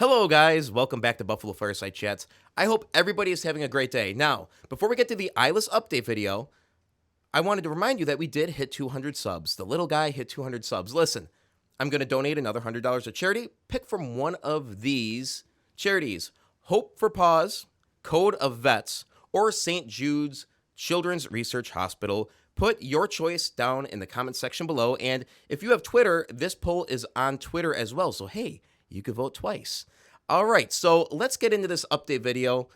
Hello, guys. Welcome back to Buffalo Fireside Chats. I hope everybody is having a great day. Now, before we get to the ILUS update video, I wanted to remind you that we did hit 200 subs. The little guy hit 200 subs. Listen, I'm going to donate another $100 to charity. Pick from one of these charities: Hope for Paws, Code of Vets, or St. Jude's Children's Research Hospital. Put your choice down in the comment section below. And if you have Twitter, this poll is on Twitter as well. So, hey, you could vote twice. All right, so let's get into this update video.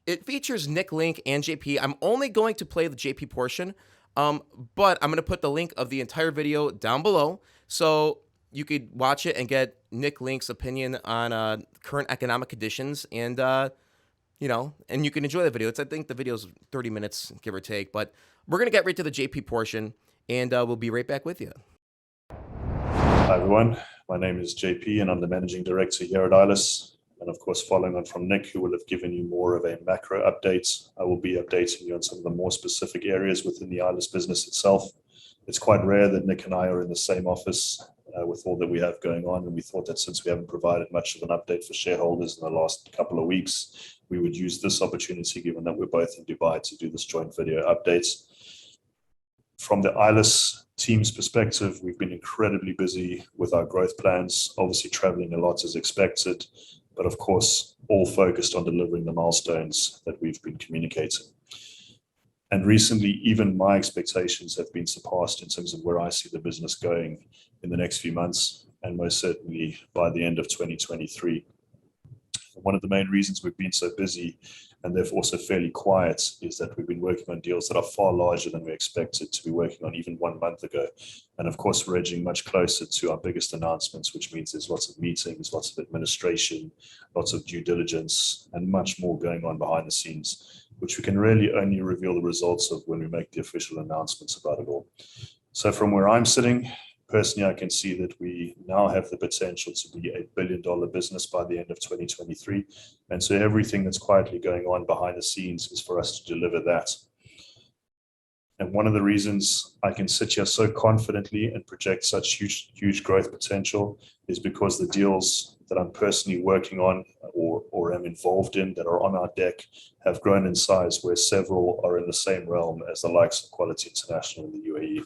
It features Nick, Link, and JP. I'm only going to play the JP portion, but I'm going to put the link of the entire video down below so you could watch it and get Nick Link's opinion on current economic conditions, and and you can enjoy the video. I think the video's 30 minutes, give or take, but we're going to get right to the JP portion, and we'll be right back with you. Hi everyone, my name is JP and I'm the Managing Director here at ILUS. And of course, following on from Nick, who will have given you more of a macro update, I will be updating you on some of the more specific areas within the ILUS business itself. It's quite rare that Nick and I are in the same office with all that we have going on, and we thought that since we haven't provided much of an update for shareholders in the last couple of weeks, we would use this opportunity, given that we're both in Dubai, to do this joint video updates. From the ILUS team's perspective, we've been incredibly busy with our growth plans, obviously traveling a lot as expected, but of course, all focused on delivering the milestones that we've been communicating. And recently, even my expectations have been surpassed in terms of where I see the business going in the next few months, and most certainly by the end of 2023. One of the main reasons we've been so busy and therefore also fairly quiet is that we've been working on deals that are far larger than we expected to be working on even 1 month ago. And of course, we're edging much closer to our biggest announcements, which means there's lots of meetings, lots of administration, lots of due diligence, and much more going on behind the scenes, which we can really only reveal the results of when we make the official announcements about it all. So from where I'm sitting, personally, I can see that we now have the potential to be a billion-dollar business by the end of 2023. And so everything that's quietly going on behind the scenes is for us to deliver that. And one of the reasons I can sit here so confidently and project such huge growth potential is because the deals that I'm personally working on or am involved in that are on our deck have grown in size, where several are in the same realm as the likes of Quality International in the UAE.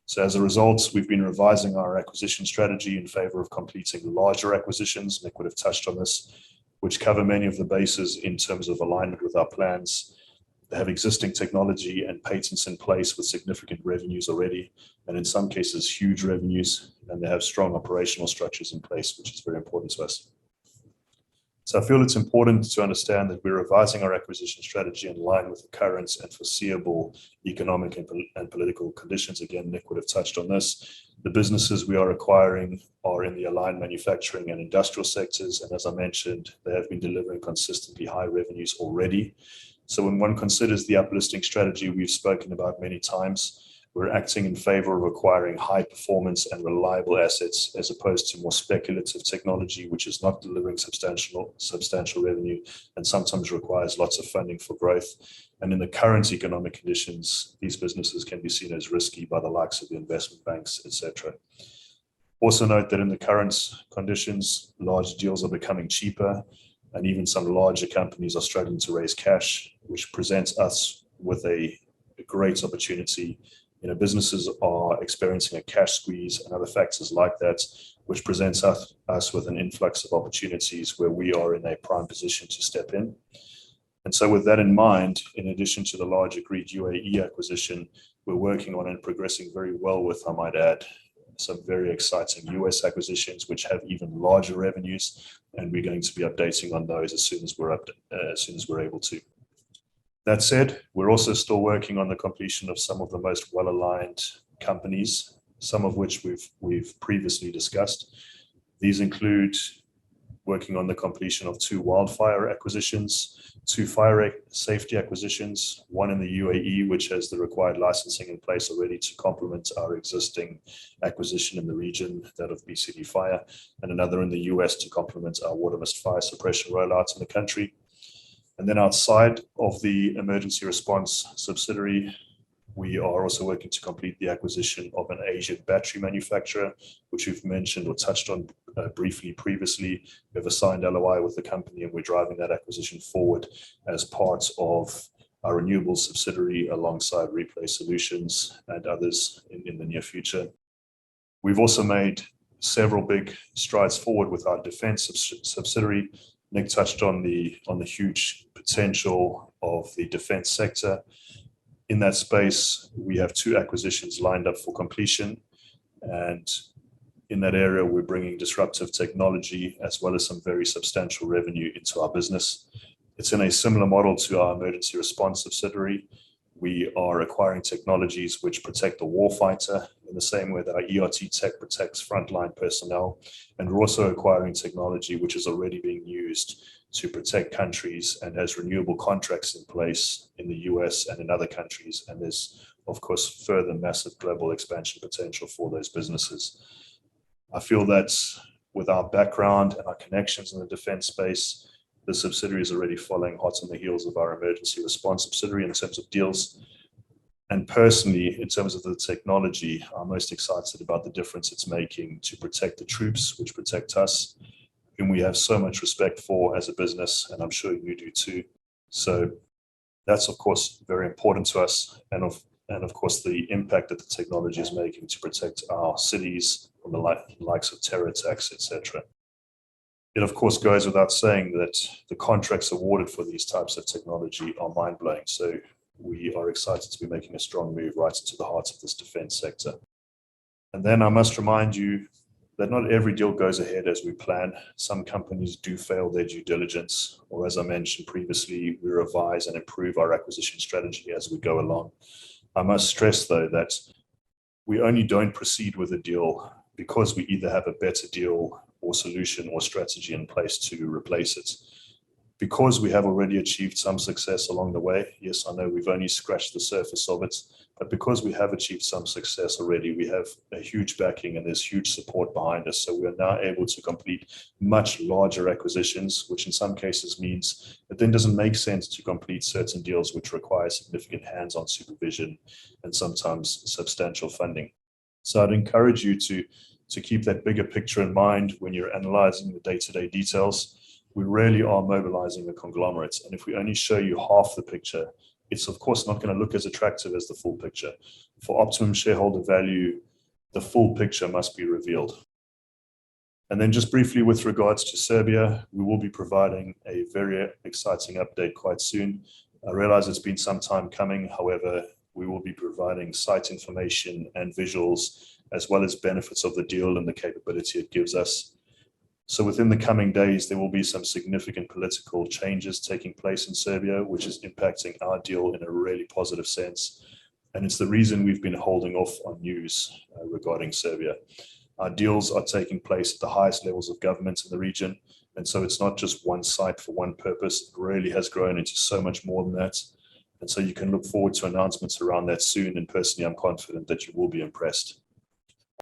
So as a result, we've been revising our acquisition strategy in favor of completing larger acquisitions. Nick would have touched on this, which cover many of the bases in terms of alignment with our plans. They have existing technology and patents in place with significant revenues already, and in some cases, huge revenues, and they have strong operational structures in place, which is very important to us. So I feel it's important to understand that we're revising our acquisition strategy in line with the current and foreseeable economic and political conditions. Again, Nick would have touched on this. The businesses we are acquiring are in the aligned manufacturing and industrial sectors. And as I mentioned, they have been delivering consistently high revenues already. So when one considers the uplisting strategy we've spoken about many times, we're acting in favor of acquiring high performance and reliable assets as opposed to more speculative technology, which is not delivering substantial revenue and sometimes requires lots of funding for growth. And in the current economic conditions, these businesses can be seen as risky by the likes of the investment banks, etc. Also note that in the current conditions, large deals are becoming cheaper, and even some larger companies are struggling to raise cash, which presents us with a great opportunity. Businesses are experiencing a cash squeeze and other factors like that, which presents us with an influx of opportunities where we are in a prime position to step in. And so with that in mind, in addition to the large agreed UAE acquisition, we're working on and progressing very well with, I might add, some very exciting US acquisitions, which have even larger revenues. And we're going to be updating on those as soon as we're able to. That said, we're also still working on the completion of some of the most well-aligned companies, some of which we've previously discussed. These include working on the completion of 2 wildfire acquisitions, 2 fire safety acquisitions, one in the UAE, which has the required licensing in place already to complement our existing acquisition in the region, that of BCD Fire, and another in the US to complement our water mist fire suppression rollout in the country. And then outside of the emergency response subsidiary, We are also working to complete the acquisition of an Asian battery manufacturer, which we've mentioned or touched on briefly previously. We have a signed LOI with the company, and we're driving that acquisition forward as part of our renewables subsidiary alongside Replay Solutions and others in the near future. We've also made several big strides forward with our defense subsidiary. Nick touched on the huge potential of the defense sector. In that space, we have 2 acquisitions lined up for completion. And in that area, we're bringing disruptive technology as well as some very substantial revenue into our business. It's in a similar model to our emergency response subsidiary. We are acquiring technologies which protect the warfighter in the same way that our ERT tech protects frontline personnel. And we're also acquiring technology which is already being used to protect countries and has renewable contracts in place in the US and in other countries. And there's, of course, further massive global expansion potential for those businesses. I feel that with our background and our connections in the defense space, the subsidiary is already following hot on the heels of our emergency response subsidiary in terms of deals. And personally, in terms of the technology, I'm most excited about the difference it's making to protect the troops, which protect us, whom we have so much respect for as a business, and I'm sure you do too. So that's, of course, very important to us, and of course, the impact that the technology is making to protect our cities from the likes of terror attacks, etc. It, of course, goes without saying that the contracts awarded for these types of technology are mind-blowing. So we are excited to be making a strong move right into the heart of this defense sector. And then I must remind you that not every deal goes ahead as we plan. Some companies do fail their due diligence, or as I mentioned previously, we revise and improve our acquisition strategy as we go along. I must stress, though, that we only don't proceed with a deal because we either have a better deal or solution or strategy in place to replace it. Because we have already achieved some success along the way, yes, I know we've only scratched the surface of it, but because we have achieved some success already, we have a huge backing and there's huge support behind us. So we are now able to complete much larger acquisitions, which in some cases means it then doesn't make sense to complete certain deals which require significant hands-on supervision and sometimes substantial funding. So I'd encourage you to keep that bigger picture in mind when you're analyzing the day-to-day details. We really are mobilizing a conglomerate. And if we only show you half the picture, it's of course not going to look as attractive as the full picture. For optimum shareholder value, the full picture must be revealed. And then just briefly with regards to Serbia, we will be providing a very exciting update quite soon. I realize it's been some time coming. However, we will be providing site information and visuals, as well as benefits of the deal and the capability it gives us. So within the coming days, there will be some significant political changes taking place in Serbia, which is impacting our deal in a really positive sense. And it's the reason we've been holding off on news regarding Serbia. Our deals are taking place at the highest levels of government in the region. And so it's not just one site for one purpose. It really has grown into so much more than that. And so you can look forward to announcements around that soon. And personally, I'm confident that you will be impressed.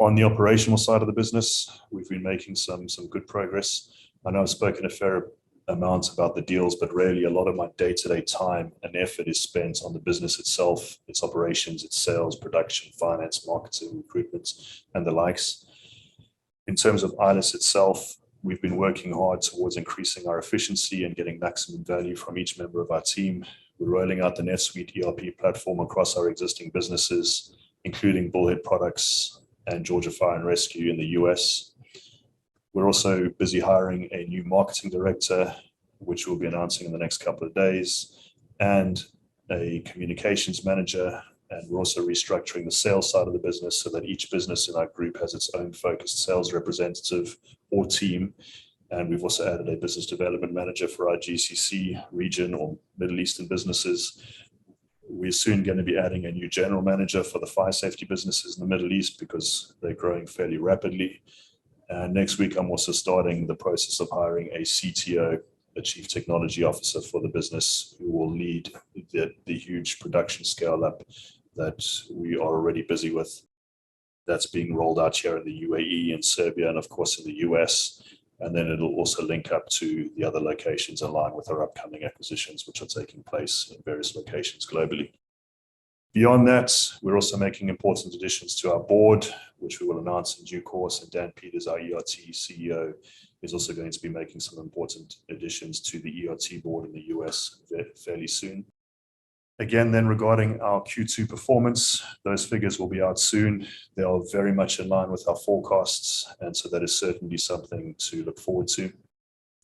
On the operational side of the business, we've been making some good progress. I know I've spoken a fair amount about the deals, but really a lot of my day-to-day time and effort is spent on the business itself, its operations, its sales, production, finance, marketing, recruitment, and the likes. In terms of ILUS itself, we've been working hard towards increasing our efficiency and getting maximum value from each member of our team. We're rolling out the NetSuite ERP platform across our existing businesses, including Bullhead Products and Georgia Fire and Rescue in the US. We're also busy hiring a new marketing director, which we'll be announcing in the next couple of days, and a communications manager. And we're also restructuring the sales side of the business so that each business in our group has its own focused sales representative or team. And we've also added a business development manager for our GCC region or Middle Eastern businesses. We're soon going to be adding a new general manager for the fire safety businesses in the Middle East because they're growing fairly rapidly. And next week, I'm also starting the process of hiring a CTO, a chief technology officer for the business, who will lead the huge production scale up that we are already busy with. That's being rolled out here in the UAE and Serbia, and of course in the US. And then it'll also link up to the other locations in line with our upcoming acquisitions, which are taking place in various locations globally. Beyond that, we're also making important additions to our board, which we will announce in due course. And Dan Peters, our ERT CEO, is also going to be making some important additions to the ERT board in the US fairly soon. Again, then regarding our Q2 performance, those figures will be out soon. They are very much in line with our forecasts, and so that is certainly something to look forward to.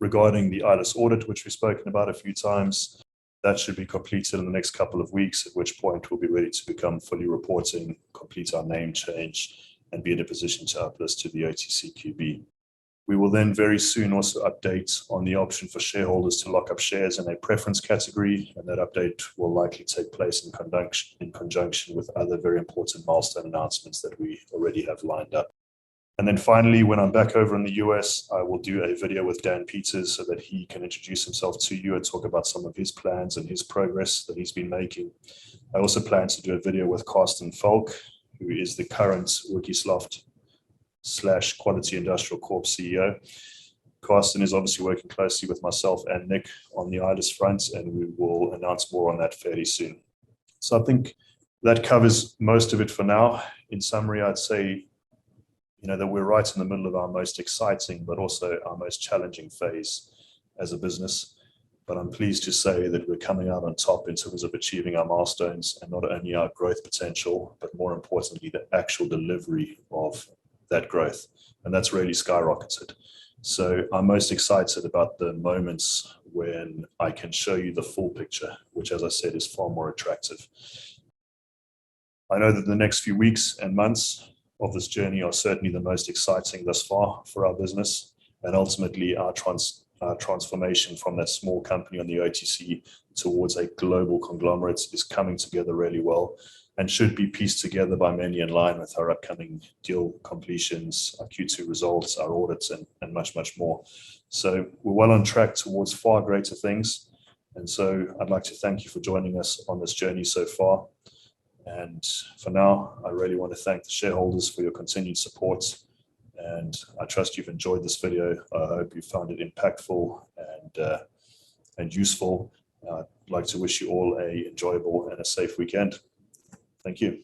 Regarding the ILUS audit, which we've spoken about a few times, that should be completed in the next couple of weeks, at which point we'll be ready to become fully reporting, complete our name change, and be in a position to uplist to the OTCQB. We will then very soon also update on the option for shareholders to lock up shares in a preference category, and that update will likely take place in conjunction with other very important milestone announcements that we already have lined up. And then finally, when I'm back over in the US, I will do a video with Dan Peters so that he can introduce himself to you and talk about some of his plans and his progress that he's been making. I also plan to do a video with Carsten Falk, who is the current Wikisoft/Quality Industrial Corp CEO. Carsten is obviously working closely with myself and Nick on the ILUS front, and we will announce more on that fairly soon. So I think that covers most of it for now. In summary, I'd say that we're right in the middle of our most exciting, but also our most challenging phase as a business. But I'm pleased to say that we're coming out on top in terms of achieving our milestones, and not only our growth potential, but more importantly, the actual delivery of that growth. And that's really skyrocketed. So I'm most excited about the moments when I can show you the full picture, which, as I said, is far more attractive. I know that the next few weeks and months of this journey are certainly the most exciting thus far for our business, and ultimately our transformation from that small company on the OTC towards a global conglomerate is coming together really well, and should be pieced together by many in line with our upcoming deal completions, our Q2 results, our audits, and much, much more. So we're well on track towards far greater things. And so I'd like to thank you for joining us on this journey so far. And for now, I really want to thank the shareholders for your continued support. And I trust you've enjoyed this video. I hope you found it impactful and useful. I'd like to wish you all an enjoyable and a safe weekend. Thank you.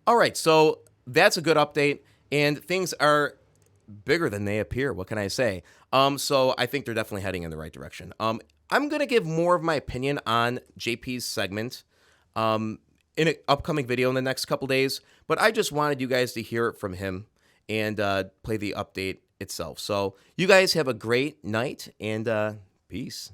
All right, so that's a good update, and things are bigger than they appear. What can I say? So I think they're definitely heading in the right direction. I'm going to give more of my opinion on JP's segment in an upcoming video in the next couple days, but I just wanted you guys to hear it from him and play the update itself. So you guys have a great night, and peace.